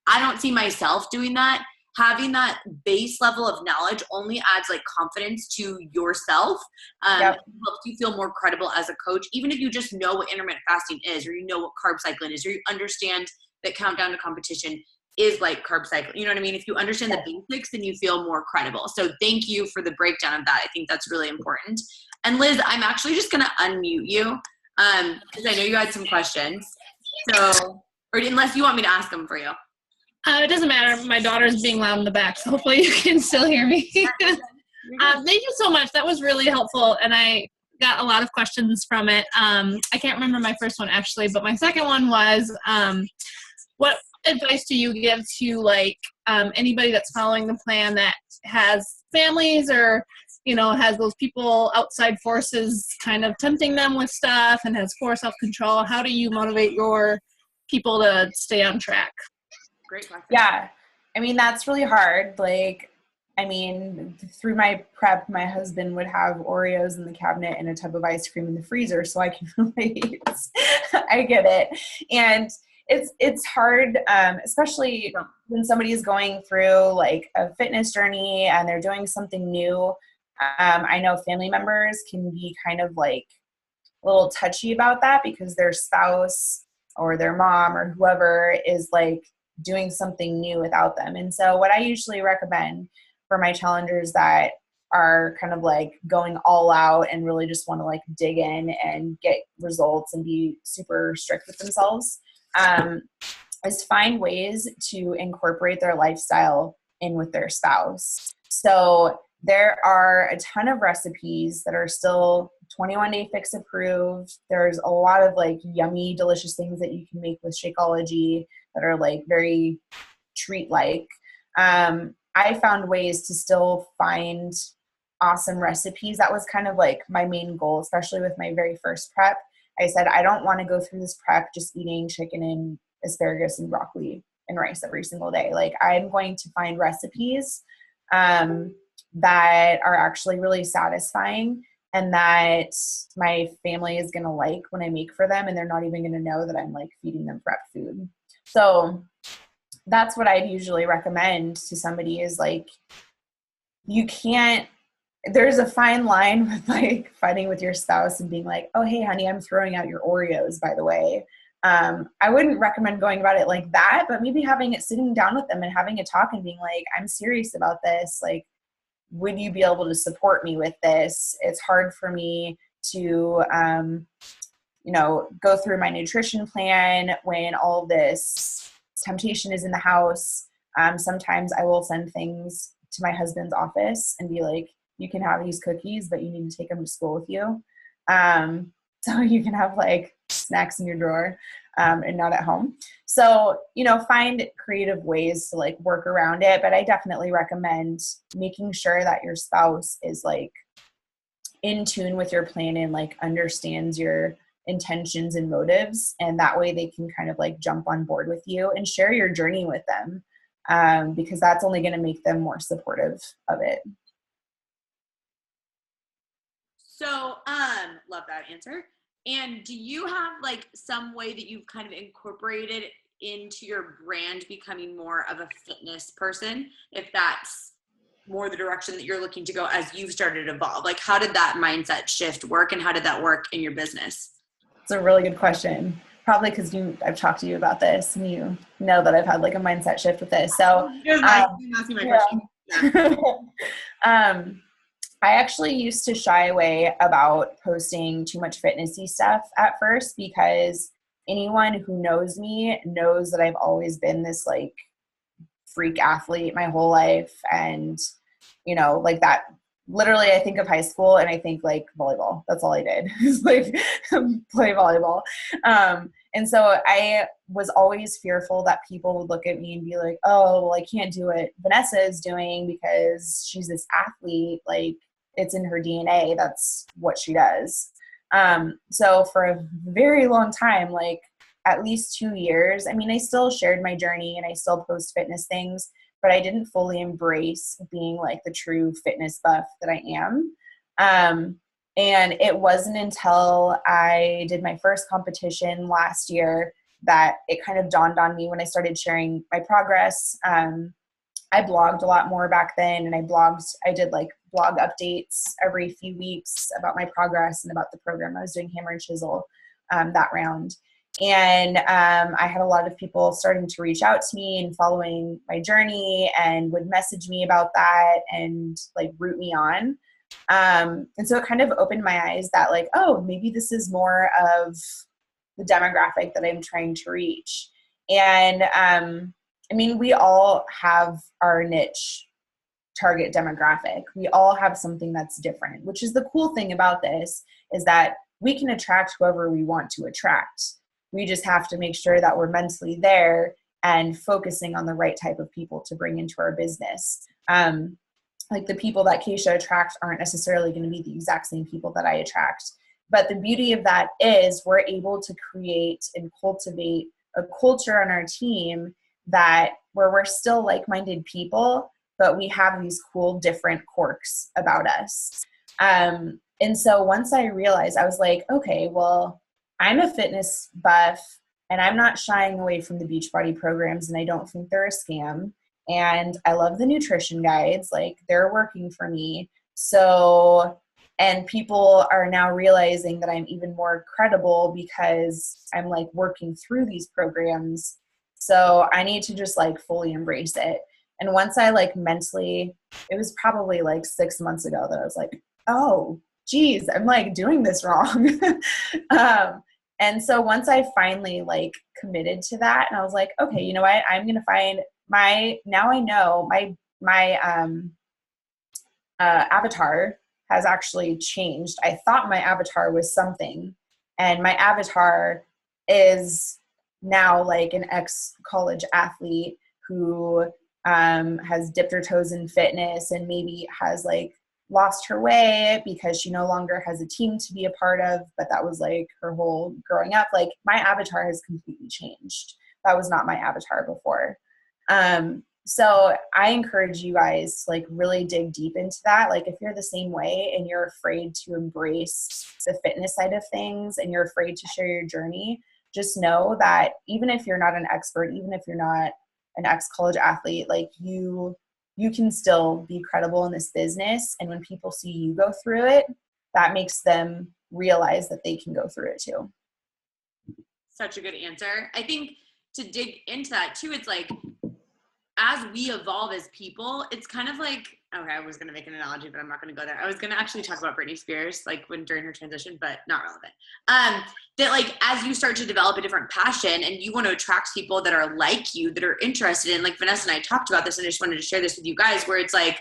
I don't see myself doing that, having that base level of knowledge only adds like confidence to yourself. Yep. It helps you feel more credible as a coach, even if you just know what intermittent fasting is, or you know what carb cycling is, or you understand that Countdown to Competition is like carb cycling. You know what I mean? If you understand the basics, then you feel more credible. So thank you for the breakdown of that. I think that's really important. And Liz, I'm actually just going to unmute you because I know you had some questions. So, or unless you want me to ask them for you. It doesn't matter. My daughter's being loud in the back, so hopefully you can still hear me. Thank you so much. That was really helpful, and I got a lot of questions from it. I can't remember my first one, actually, but my second one was, what advice do you give to, like, anybody that's following the plan that has families or, you know, has those people, outside forces kind of tempting them with stuff and has poor self-control? How do you motivate your people to stay on track? Great question. Yeah. I mean, that's really hard. Like, I mean, through my prep, my husband would have Oreos in the cabinet and a tub of ice cream in the freezer, so I can relate. I get it. And it's hard, especially when somebody is going through like a fitness journey and they're doing something new. I know family members can be kind of like a little touchy about that because their spouse or their mom or whoever is like doing something new without them. And so what I usually recommend for my challengers that are kind of like going all out and really just want to like dig in and get results and be super strict with themselves, is find ways to incorporate their lifestyle in with their spouse. So there are a ton of recipes that are still 21 Day Fix approved. There's a lot of like yummy, delicious things that you can make with Shakeology that are like very treat-like. I found ways to still find awesome recipes. That was kind of like my main goal, especially with my very first prep. I said, I don't want to go through this prep just eating chicken and asparagus and broccoli and rice every single day. Like, I'm going to find recipes that are actually really satisfying and that my family is going to like when I make for them, and they're not even going to know that I'm like feeding them prep food. So that's what I'd usually recommend to somebody is like, you can't, there's a fine line with like fighting with your spouse and being like, oh, hey honey, I'm throwing out your Oreos, by the way. I wouldn't recommend going about it like that, but maybe sitting down with them and having a talk and being like, I'm serious about this. Like, would you be able to support me with this? It's hard for me to, go through my nutrition plan when all this temptation is in the house. Sometimes I will send things to my husband's office and be like, you can have these cookies, but you need to take them to school with you. So you can have like snacks in your drawer and not at home. So, find creative ways to like work around it. But I definitely recommend making sure that your spouse is like in tune with your plan and like understands your intentions and motives. And that way they can kind of like jump on board with you and share your journey with them, because that's only going to make them more supportive of it. So, love that answer. And do you have like some way that you've kind of incorporated into your brand becoming more of a fitness person, if that's more the direction that you're looking to go as you've started to evolve? Like, how did that mindset shift work, and how did that work in your business? It's a really good question. Probably because I've talked to you about this, and you know that I've had like a mindset shift with this. So, asking my question. Yeah. I actually used to shy away about posting too much fitnessy stuff at first, because anyone who knows me knows that I've always been this like freak athlete my whole life. And, like that, literally I think of high school and I think like volleyball. That's all I did is like play volleyball. And so I was always fearful that people would look at me and be like, oh, well, I can't do what Vanessa is doing because she's this athlete. Like, it's in her DNA. That's what she does. So for a very long time, like at least 2 years, I mean, I still shared my journey and I still post fitness things, but I didn't fully embrace being like the true fitness buff that I am. And it wasn't until I did my first competition last year that it kind of dawned on me when I started sharing my progress. I blogged a lot more back then, and I did like blog updates every few weeks about my progress and about the program. I was doing hammer and chisel that round. And I had a lot of people starting to reach out to me and following my journey and would message me about that and like root me on. And so it kind of opened my eyes that like, oh, maybe this is more of the demographic that I'm trying to reach. And I mean, we all have our niche target demographic. We all have something that's different, which is the cool thing about this, is that we can attract whoever we want to attract. We just have to make sure that we're mentally there and focusing on the right type of people to bring into our business. Like the people that Keisha attracts aren't necessarily going to be the exact same people that I attract. But the beauty of that is we're able to create and cultivate a culture on our team that where we're still like-minded people, but we have these cool different quirks about us. And so once I realized, I was like, okay, well, I'm a fitness buff and I'm not shying away from the Beachbody programs, and I don't think they're a scam. And I love the nutrition guides, like they're working for me. So, and people are now realizing that I'm even more credible because I'm like working through these programs. So I need to just like fully embrace it. And once I like mentally, it was probably like 6 months ago that I was like, oh, geez, I'm like doing this wrong. And so once I finally like committed to that, and I was like, okay, you know what, I'm going to find now I know my avatar has actually changed. I thought my avatar was something, and my avatar is now like an ex-college athlete who has dipped her toes in fitness and maybe has like lost her way because she no longer has a team to be a part of, but that was like her whole growing up. Like my avatar has completely changed. That was not my avatar before. So I encourage you guys to like really dig deep into that. Like if you're the same way and you're afraid to embrace the fitness side of things and you're afraid to share your journey, just know that even if you're not an expert, even if you're not an ex-college athlete, like you can still be credible in this business. And when people see you go through it, that makes them realize that they can go through it too. Such a good answer. I think to dig into that too, it's like, as we evolve as people, it's kind of like, okay, I was going to make an analogy, but I'm not going to go there. I was going to actually talk about Britney Spears, like during her transition, but not relevant. That like, as you start to develop a different passion and you want to attract people that are like you, that are interested in, like Vanessa and I talked about this, and I just wanted to share this with you guys, where it's like,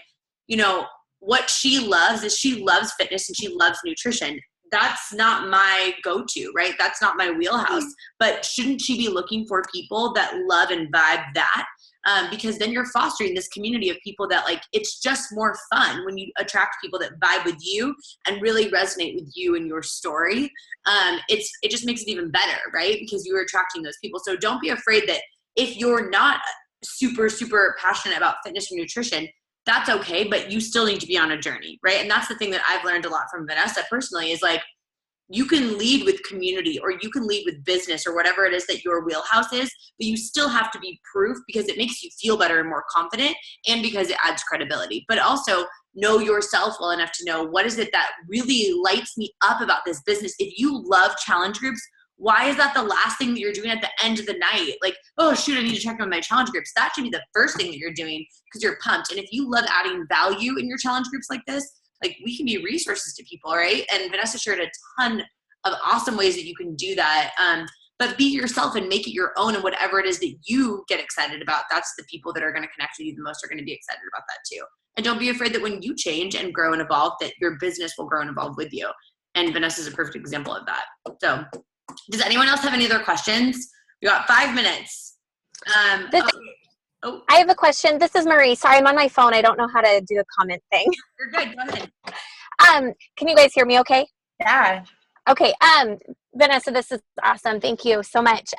you know, what she loves is she loves fitness and she loves nutrition. That's not my go-to, right? That's not my wheelhouse, but shouldn't she be looking for people that love and vibe that? Because then you're fostering this community of people that like, it's just more fun when you attract people that vibe with you and really resonate with you and your story. It just makes it even better, right? Because you're attracting those people. So don't be afraid that if you're not super, super passionate about fitness or nutrition, that's okay, but you still need to be on a journey, right? And that's the thing that I've learned a lot from Vanessa personally is like, you can lead with community or you can lead with business or whatever it is that your wheelhouse is, but you still have to be proof because it makes you feel better and more confident and because it adds credibility. But also know yourself well enough to know what is it that really lights me up about this business. If you love challenge groups, why is that the last thing that you're doing at the end of the night? Like, oh shoot, I need to check on my challenge groups. That should be the first thing that you're doing because you're pumped. And if you love adding value in your challenge groups like this, like we can be resources to people, right? And Vanessa shared a ton of awesome ways that you can do that. But be yourself and make it your own, and whatever it is that you get excited about, that's the people that are going to connect with you the most are going to be excited about that too. And don't be afraid that when you change and grow and evolve, that your business will grow and evolve with you. And Vanessa is a perfect example of that. So does anyone else have any other questions? We got 5 minutes. I have a question. This is Marie. Sorry, I'm on my phone. I don't know how to do the comment thing. You're good. Go ahead. Can you guys hear me okay? Yeah. Okay. Vanessa, this is awesome. Thank you so much.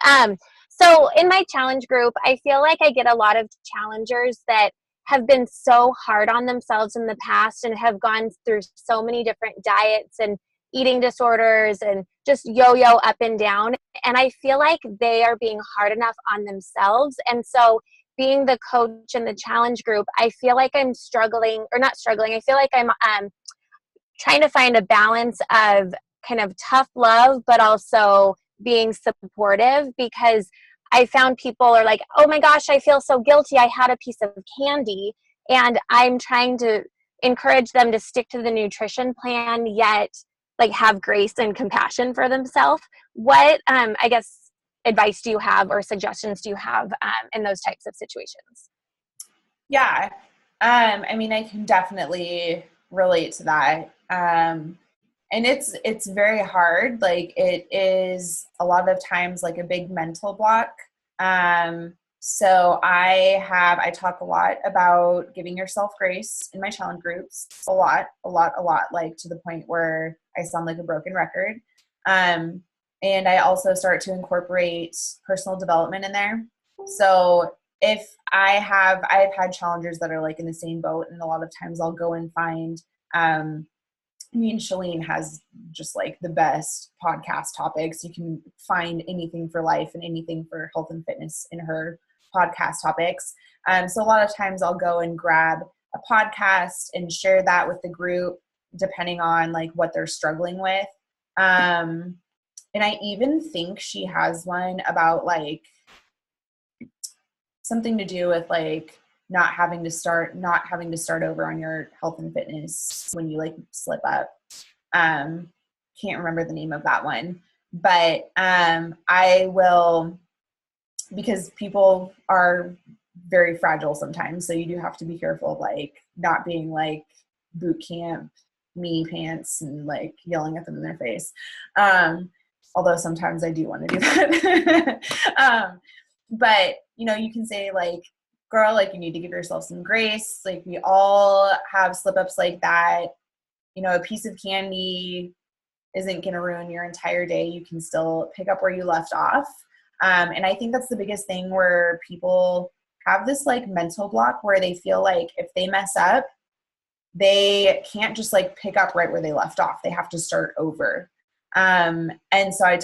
So in my challenge group, I feel like I get a lot of challengers that have been so hard on themselves in the past and have gone through so many different diets and eating disorders and just yo-yo up and down. And I feel like they are being hard enough on themselves. And so being the coach in the challenge group, I feel like I'm struggling, or not struggling. I feel like I'm trying to find a balance of kind of tough love, but also being supportive, because I found people are like, oh my gosh, I feel so guilty. I had a piece of candy. And I'm trying to encourage them to stick to the nutrition plan, yet like have grace and compassion for themselves. What, I guess, advice do you have or suggestions do you have in those types of situations? Yeah. I mean, I can definitely relate to that. And it's very hard. Like, it is a lot of times like a big mental block. So I talk a lot about giving yourself grace in my challenge groups, a lot, like to the point where I sound like a broken record. And I also start to incorporate personal development in there. So if I've had challengers that are like in the same boat, and a lot of times I'll go and find, Shalene has just like the best podcast topics. You can find anything for life and anything for health and fitness in her podcast topics. So a lot of times I'll go and grab a podcast and share that with the group, depending on like what they're struggling with. And I even think she has one about like something to do with like not having to start over on your health and fitness when you like slip up. Can't remember the name of that one, but I will, because people are very fragile sometimes. So you do have to be careful of like not being like boot camp me pants and like yelling at them in their face. Although sometimes I do want to do that. But you can say like, girl, like you need to give yourself some grace. Like we all have slip ups like that. A piece of candy isn't going to ruin your entire day. You can still pick up where you left off. And I think that's the biggest thing, where people have this like mental block where they feel like if they mess up, they can't just like pick up right where they left off. They have to start over. And so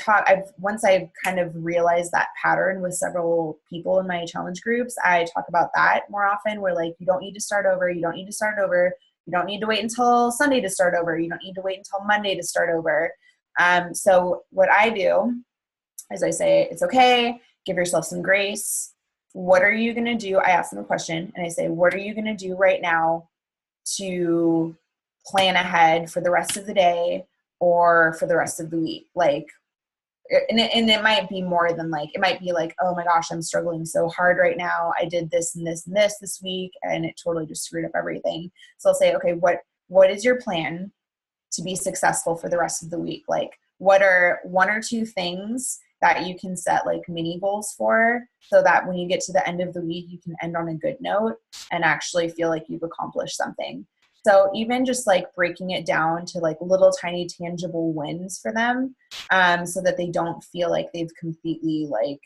once I kind of realized that pattern with several people in my challenge groups, I talk about that more often, where like, you don't need to start over. You don't need to start over. You don't need to wait until Sunday to start over. You don't need to wait until Monday to start over. So what I do is I say, it's okay. Give yourself some grace. What are you going to do? I ask them a question and I say, what are you going to do right now to plan ahead for the rest of the day or for the rest of the week? Like, and it might be more than like, it might be like, oh my gosh, I'm struggling so hard right now. I did this and this and this week, and it totally just screwed up everything. So I'll say, okay, what is your plan to be successful for the rest of the week? Like, what are one or two things that you can set like mini goals for, so that when you get to the end of the week, you can end on a good note and actually feel like you've accomplished something. So even just like breaking it down to like little tiny tangible wins for them, so that they don't feel like they've completely like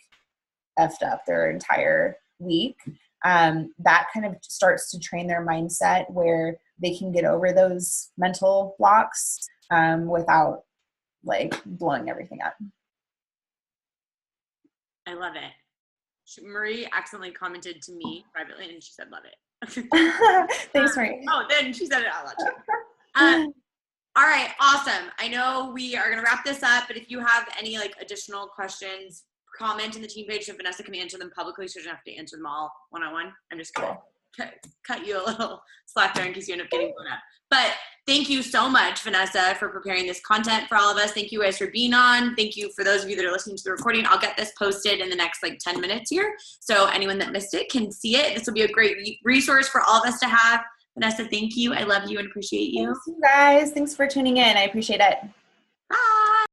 effed up their entire week. That kind of starts to train their mindset where they can get over those mental blocks without like blowing everything up. I love it. Marie accidentally commented to me privately and she said, love it. Thanks, Marie. Oh, then she said it out loud too. All right, awesome. I know we are going to wrap this up, but if you have any like additional questions, comment in the team page so Vanessa can answer them publicly, so you don't have to answer them all one-on-one. I'm just going to cut you a little slack there in case you end up getting blown up. But thank you so much, Vanessa, for preparing this content for all of us. Thank you guys for being on. Thank you for those of you that are listening to the recording. I'll get this posted in the next like 10 minutes here, so anyone that missed it can see it. This will be a great resource for all of us to have. Vanessa, thank you. I love you and appreciate you. Thanks, you guys. Thanks for tuning in. I appreciate it. Bye.